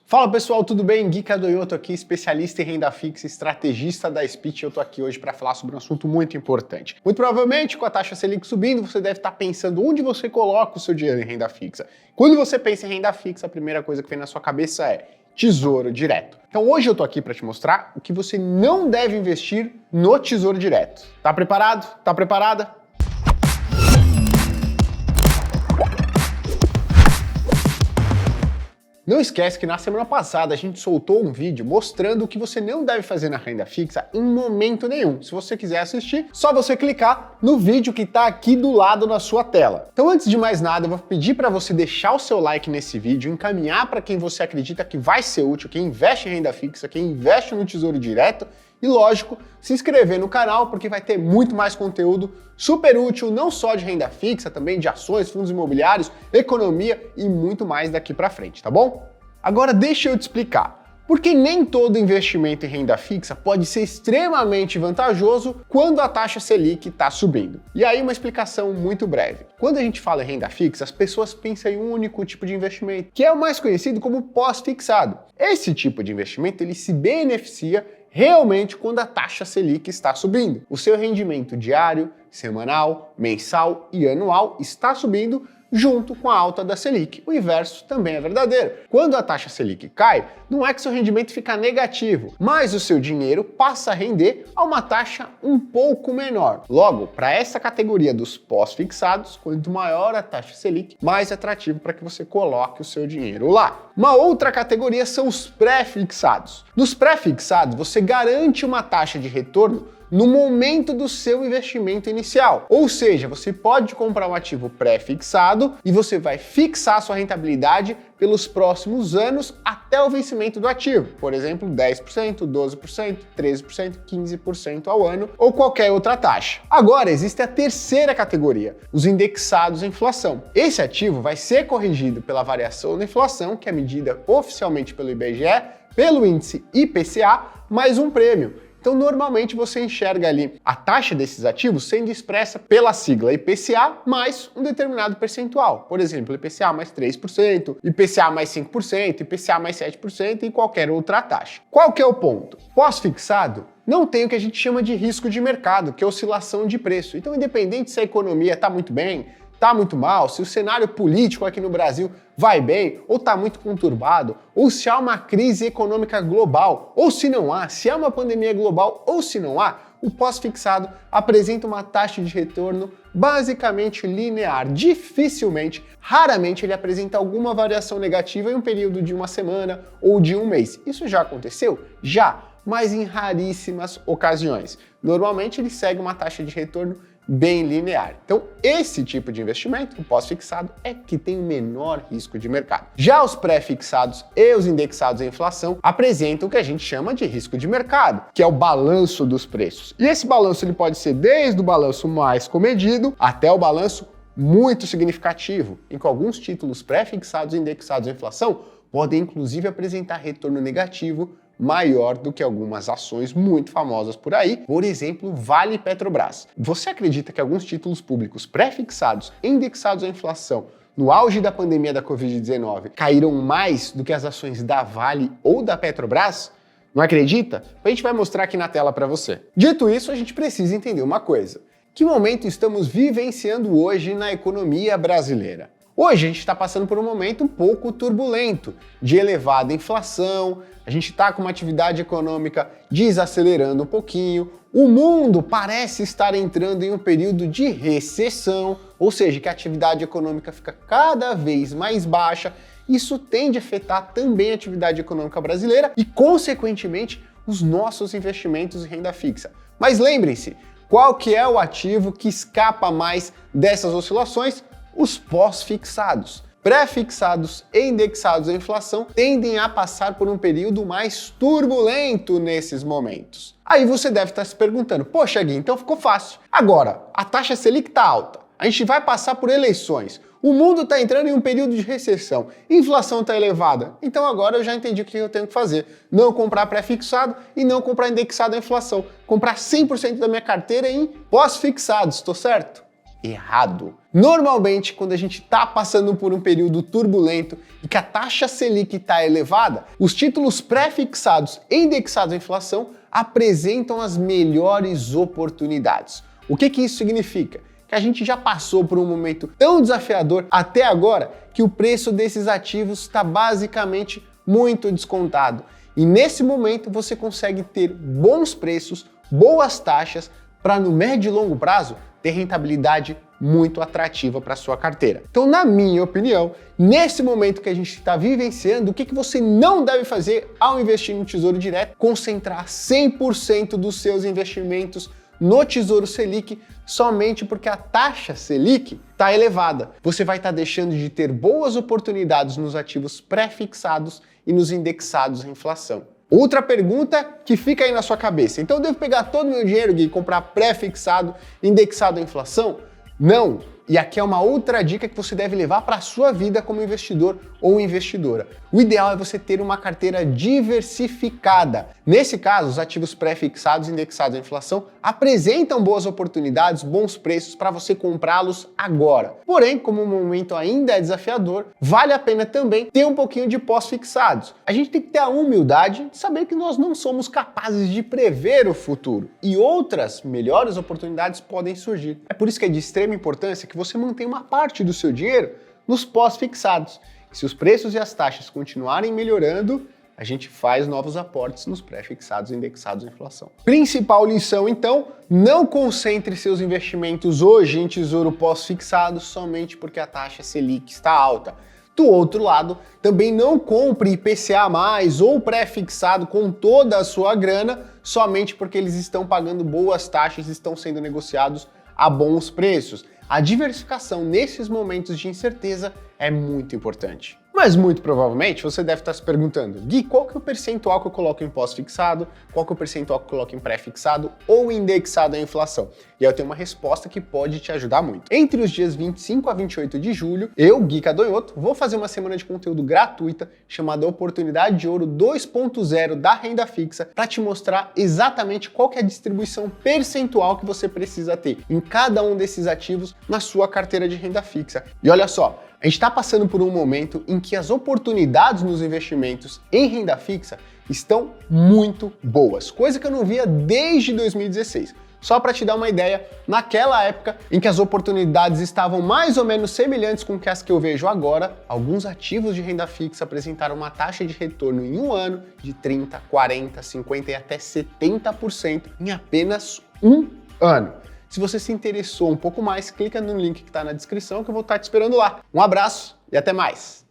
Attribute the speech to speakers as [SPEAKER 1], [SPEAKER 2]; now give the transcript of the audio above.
[SPEAKER 1] Fala pessoal, tudo bem? Gui Cadoioto aqui, especialista em renda fixa, estrategista da Speech. Eu tô aqui hoje para falar sobre um assunto muito importante. Muito provavelmente, com a taxa Selic subindo, você deve estar pensando onde você coloca o seu dinheiro em renda fixa. Quando você pensa em renda fixa, a primeira coisa que vem na sua cabeça é Tesouro Direto. Então hoje eu tô aqui para te mostrar o que você não deve investir no Tesouro Direto. Tá preparado? Tá preparada? Não esquece que na semana passada a gente soltou um vídeo mostrando o que você não deve fazer na renda fixa em momento nenhum. Se você quiser assistir, só você clicar no vídeo que está aqui do lado na sua tela. Então antes de mais nada, eu vou pedir para você deixar o seu like nesse vídeo, encaminhar para quem você acredita que vai ser útil, quem investe em renda fixa, quem investe no Tesouro Direto, e lógico, se inscrever no canal porque vai ter muito mais conteúdo super útil, não só de renda fixa, também de ações, fundos imobiliários, economia e muito mais daqui pra frente, tá bom? Agora deixa eu te explicar, porque nem todo investimento em renda fixa pode ser extremamente vantajoso quando a taxa Selic está subindo. E aí uma explicação muito breve. Quando a gente fala em renda fixa, as pessoas pensam em um único tipo de investimento, que é o mais conhecido como pós-fixado. Esse tipo de investimento ele se beneficia realmente quando a taxa Selic está subindo. O seu rendimento diário, semanal, mensal e anual está subindo junto com a alta da Selic. O inverso também é verdadeiro. Quando a taxa Selic cai, não é que seu rendimento fica negativo, mas o seu dinheiro passa a render a uma taxa um pouco menor. Logo, para essa categoria dos pós-fixados, quanto maior a taxa Selic, mais atrativo para que você coloque o seu dinheiro lá. Uma outra categoria são os pré-fixados. Nos pré-fixados, você garante uma taxa de retorno no momento do seu investimento inicial. Ou seja, você pode comprar um ativo pré-fixado e você vai fixar sua rentabilidade pelos próximos anos até o vencimento do ativo. Por exemplo, 10%, 12%, 13%, 15% ao ano ou qualquer outra taxa. Agora, existe a terceira categoria, os indexados à inflação. Esse ativo vai ser corrigido pela variação da inflação, que é medida oficialmente pelo IBGE, pelo índice IPCA, mais um prêmio. Então, normalmente você enxerga ali a taxa desses ativos sendo expressa pela sigla IPCA mais um determinado percentual. Por exemplo, IPCA mais 3%, IPCA mais 5%, IPCA mais 7% e qualquer outra taxa. Qual que é o ponto? Pós-fixado não tem o que a gente chama de risco de mercado, que é oscilação de preço. Então, independente se a economia está muito bem, tá muito mal, se o cenário político aqui no Brasil vai bem, ou tá muito conturbado, ou se há uma crise econômica global, ou se não há, se há uma pandemia global, ou se não há, o pós-fixado apresenta uma taxa de retorno basicamente linear. Dificilmente, raramente ele apresenta alguma variação negativa em um período de uma semana ou de um mês. Isso já aconteceu? Já, mas em raríssimas ocasiões. Normalmente ele segue uma taxa de retorno bem linear. Então, esse tipo de investimento, o pós-fixado, é que tem o menor risco de mercado. Já os pré-fixados e os indexados à inflação apresentam o que a gente chama de risco de mercado, que é o balanço dos preços. E esse balanço ele pode ser desde o balanço mais comedido até o balanço muito significativo, em que alguns títulos pré-fixados e indexados à inflação podem inclusive apresentar retorno negativo maior do que algumas ações muito famosas por aí, por exemplo, Vale e Petrobras. Você acredita que alguns títulos públicos pré-fixados, indexados à inflação, no auge da pandemia da Covid-19, caíram mais do que as ações da Vale ou da Petrobras? Não acredita? A gente vai mostrar aqui na tela para você. Dito isso, a gente precisa entender uma coisa. Que momento estamos vivenciando hoje na economia brasileira? Hoje a gente está passando por um momento um pouco turbulento, de elevada inflação, a gente está com uma atividade econômica desacelerando um pouquinho, o mundo parece estar entrando em um período de recessão, ou seja, que a atividade econômica fica cada vez mais baixa. Isso tende a afetar também a atividade econômica brasileira e, consequentemente, os nossos investimentos em renda fixa. Mas lembrem-se, qual que é o ativo que escapa mais dessas oscilações? Os pós-fixados. Pré-fixados e indexados à inflação tendem a passar por um período mais turbulento nesses momentos. Aí você deve estar se perguntando, poxa Gui, então ficou fácil. Agora, a taxa Selic está alta, a gente vai passar por eleições, o mundo está entrando em um período de recessão, inflação está elevada, então agora eu já entendi o que eu tenho que fazer. Não comprar pré-fixado e não comprar indexado à inflação. Comprar 100% da minha carteira em pós-fixados, estou certo? errado. Normalmente, quando a gente está passando por um período turbulento e que a taxa Selic está elevada, os títulos pré-fixados e indexados à inflação apresentam as melhores oportunidades. O que isso significa? Que a gente já passou por um momento tão desafiador até agora que o preço desses ativos está basicamente muito descontado. E nesse momento você consegue ter bons preços, boas taxas, para no médio e longo prazo ter rentabilidade muito atrativa para sua carteira. Então, na minha opinião, nesse momento que a gente está vivenciando, o que você não deve fazer ao investir no Tesouro Direto? Concentrar 100% dos seus investimentos no Tesouro Selic somente porque a taxa Selic está elevada. Você vai estar deixando de ter boas oportunidades nos ativos pré-fixados e nos indexados à inflação. Outra pergunta que fica aí na sua cabeça: então eu devo pegar todo o meu dinheiro, Gui, e comprar pré-fixado, indexado à inflação? Não! E aqui é uma outra dica que você deve levar para a sua vida como investidor ou investidora. O ideal é você ter uma carteira diversificada. Nesse caso, os ativos pré-fixados e indexados à inflação apresentam boas oportunidades, bons preços para você comprá-los agora. Porém, como o momento ainda é desafiador, vale a pena também ter um pouquinho de pós-fixados. A gente tem que ter a humildade de saber que nós não somos capazes de prever o futuro e outras melhores oportunidades podem surgir. É por isso que é de extrema importância que você mantenha uma parte do seu dinheiro nos pós-fixados. Se os preços e as taxas continuarem melhorando, a gente faz novos aportes nos pré-fixados e indexados à inflação. Principal lição, então, não concentre seus investimentos hoje em tesouro pós-fixado somente porque a taxa Selic está alta. Do outro lado, também não compre IPCA+, ou pré-fixado com toda a sua grana somente porque eles estão pagando boas taxas e estão sendo negociados a bons preços. A diversificação nesses momentos de incerteza é muito importante. Mas muito provavelmente você deve estar se perguntando: Gui, qual que é o percentual que eu coloco em pós-fixado, qual que é o percentual que eu coloco em pré-fixado ou indexado à inflação? E aí eu tenho uma resposta que pode te ajudar muito. Entre os dias 25 a 28 de julho, eu, Gui Cadonhoto, vou fazer uma semana de conteúdo gratuita chamada Oportunidade de Ouro 2.0 da renda fixa para te mostrar exatamente qual que é a distribuição percentual que você precisa ter em cada um desses ativos na sua carteira de renda fixa. E olha só, a gente está passando por um momento em que as oportunidades nos investimentos em renda fixa estão muito boas, coisa que eu não via desde 2016. Só para te dar uma ideia, naquela época em que as oportunidades estavam mais ou menos semelhantes com as que eu vejo agora, alguns ativos de renda fixa apresentaram uma taxa de retorno em um ano de 30%, 40%, 50% e até 70% em apenas um ano. Se você se interessou um pouco mais, clica no link que está na descrição que eu vou estar te esperando lá. Um abraço e até mais!